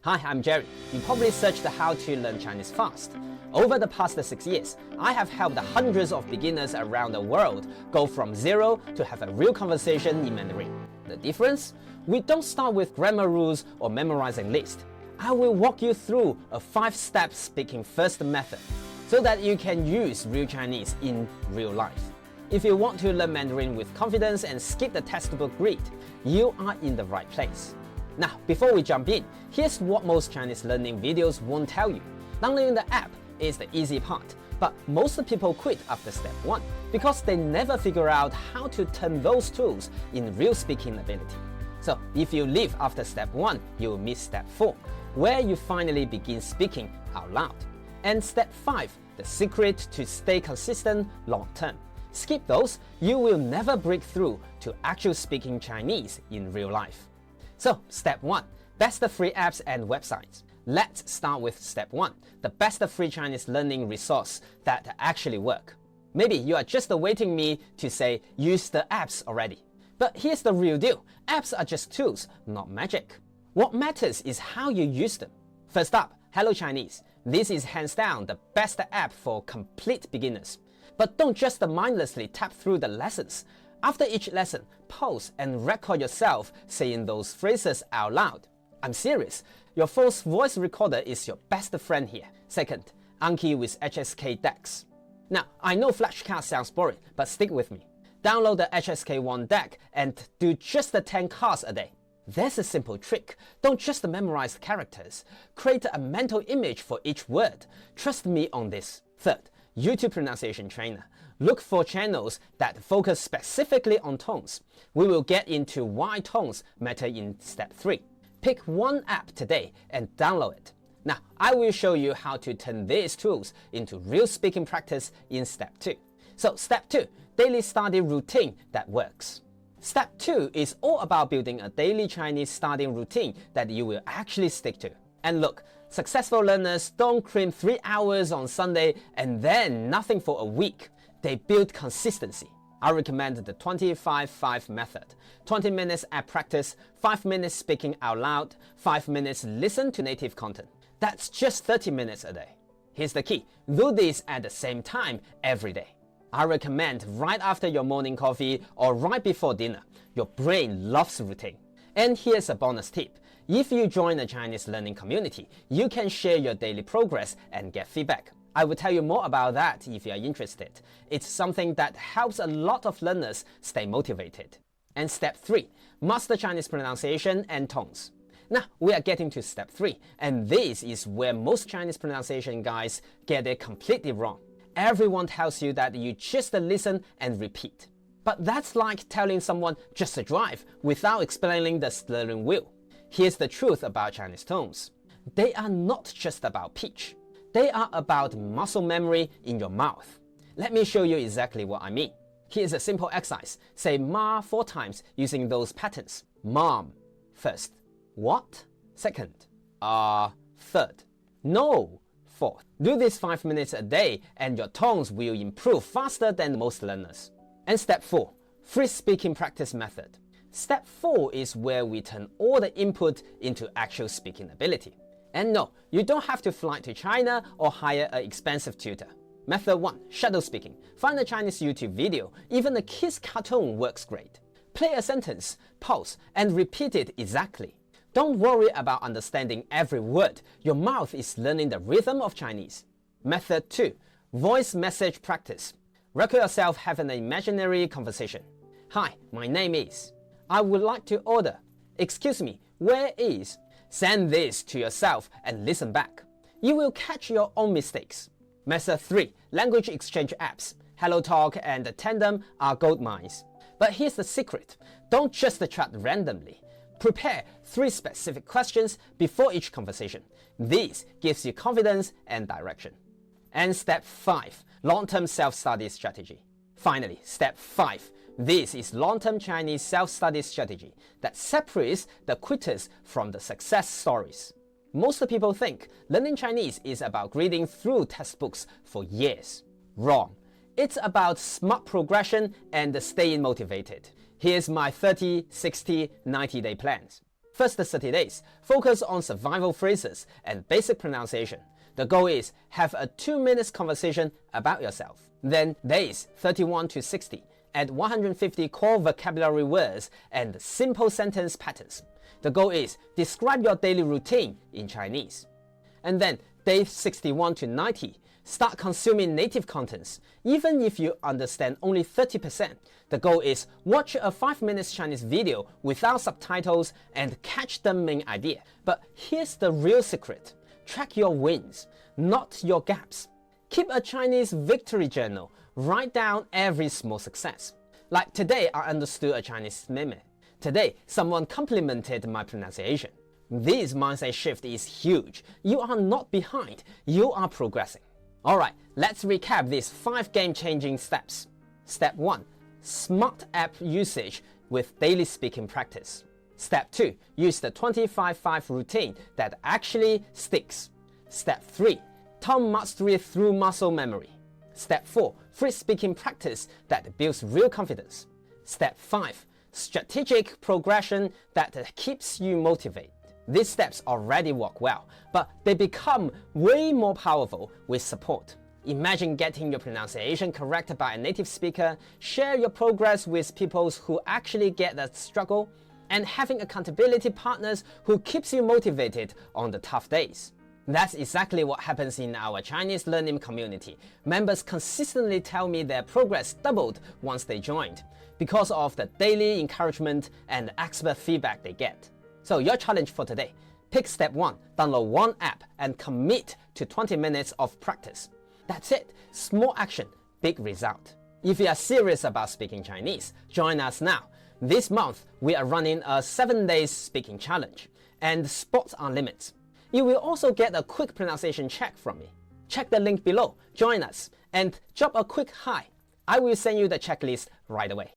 Hi, I'm Jerry. You probably searched how to learn Chinese fast. Over the past 6 years, I have helped hundreds of beginners around the world go from zero to have a real conversation in Mandarin. The difference? We don't start with grammar rules or memorizing lists. I will walk you through a 5-step speaking first method so that you can use real Chinese in real life. If you want to learn Mandarin with confidence and skip the textbook grid, you are in the right place. Now, before we jump in, here's what most Chinese learning videos won't tell you. Downloading the app is the easy part, but most people quit after step 1 because they never figure out how to turn those tools in real speaking ability. So if you leave after step 1, you will miss step 4, where you finally begin speaking out loud. And step 5, the secret to stay consistent long term. Skip those, you will never break through to actual speaking Chinese in real life. So, step 1, best free apps and websites. Let's start with step 1, the best free Chinese learning resource that actually work. Maybe you are just waiting me to say use the apps already. But here's the real deal, apps are just tools, not magic. What matters is how you use them. First up, Hello Chinese. This is hands down the best app for complete beginners. But don't just mindlessly tap through the lessons. After each lesson, pause and record yourself saying those phrases out loud. I'm serious, your phone's voice recorder is your best friend here. Second, Anki with HSK decks. Now, I know flashcards sounds boring, but stick with me. Download the HSK One deck and do just the 10 cards a day. There's a simple trick. Don't just memorize characters. Create a mental image for each word. Trust me on this. Third, YouTube pronunciation trainer. Look for channels that focus specifically on tones. We will get into why tones matter in step 3. Pick one app today and download it. Now, I will show you how to turn these tools into real speaking practice in step 2. So step 2, daily study routine that works. Step 2 is all about building a daily Chinese studying routine that you will actually stick to. And look, successful learners don't cram 3 hours on Sunday and then nothing for a week. They build consistency. I recommend the 25-5 method. 20 minutes app practice, 5 minutes speaking out loud, 5 minutes listen to native content. That's just 30 minutes a day. Here's the key, do this at the same time every day. I recommend right after your morning coffee or right before dinner. Your brain loves routine. And here's a bonus tip. If you join a Chinese learning community, you can share your daily progress and get feedback. I will tell you more about that if you are interested. It's something that helps a lot of learners stay motivated. And step 3, master Chinese pronunciation and tones. Now, we are getting to step 3, and this is where most Chinese pronunciation guys get it completely wrong. Everyone tells you that you just listen and repeat. But that's like telling someone just to drive without explaining the steering wheel. Here's the truth about Chinese tones. They are not just about pitch. They are about muscle memory in your mouth. Let me show you exactly what I mean. Here's a simple exercise. Say ma 4 times using those patterns. Mom, first. What? Second. Third. No, fourth. Do this 5 minutes a day and your tones will improve faster than most learners. And step 4, free speaking practice method. Step 4 is where we turn all the input into actual speaking ability. And no, you don't have to fly to China or hire an expensive tutor. Method 1, shadow speaking. Find a Chinese YouTube video, even a kid's cartoon works great. Play a sentence, pause, and repeat it exactly. Don't worry about understanding every word. Your mouth is learning the rhythm of Chinese. Method 2, voice message practice. Record yourself having an imaginary conversation. Hi, my name is. I would like to order. Excuse me, where is? Send this to yourself and listen back. You will catch your own mistakes. Method 3, language exchange apps. HelloTalk and Tandem are gold mines. But here's the secret. Don't just chat randomly. Prepare 3 specific questions before each conversation. This gives you confidence and direction. And step 5, long-term self-study strategy. Finally, step 5. This is long-term Chinese self-study strategy that separates the quitters from the success stories. Most people think learning Chinese is about reading through textbooks for years. Wrong. It's about smart progression and staying motivated. Here's my 30, 60, 90-day plans. First 30 days, focus on survival phrases and basic pronunciation. The goal is have a 2-minute conversation about yourself. Then days 31 to 60, add 150 core vocabulary words and simple sentence patterns. The goal is describe your daily routine in Chinese. And then day 61 to 90, start consuming native contents. Even if you understand only 30%, the goal is watch a 5-minute Chinese video without subtitles and catch the main idea. But here's the real secret. Track your wins, not your gaps. Keep a Chinese victory journal. Write down every small success. Like today, I understood a Chinese meme. Today, someone complimented my pronunciation. This mindset shift is huge. You are not behind, you are progressing. Alright, let's recap these 5 game-changing steps. Step 1. Smart app usage with daily speaking practice. Step 2. Use the 25-5 routine that actually sticks. Step 3. Tongue mastery through muscle memory. Step 4. Free speaking practice that builds real confidence. Step 5. Strategic progression that keeps you motivated. These steps already work well, but they become way more powerful with support. Imagine getting your pronunciation corrected by a native speaker, share your progress with people who actually get the struggle, and having accountability partners who keeps you motivated on the tough days. That's exactly what happens in our Chinese learning community. Members consistently tell me their progress doubled once they joined, because of the daily encouragement and expert feedback they get. So your challenge for today, pick step 1, download one app and commit to 20 minutes of practice. That's it, small action, big result. If you are serious about speaking Chinese, join us now. This month, we are running a 7-day speaking challenge, and spots are limits. You will also get a quick pronunciation check from me. Check the link below, join us, and drop a quick hi. I will send you the checklist right away.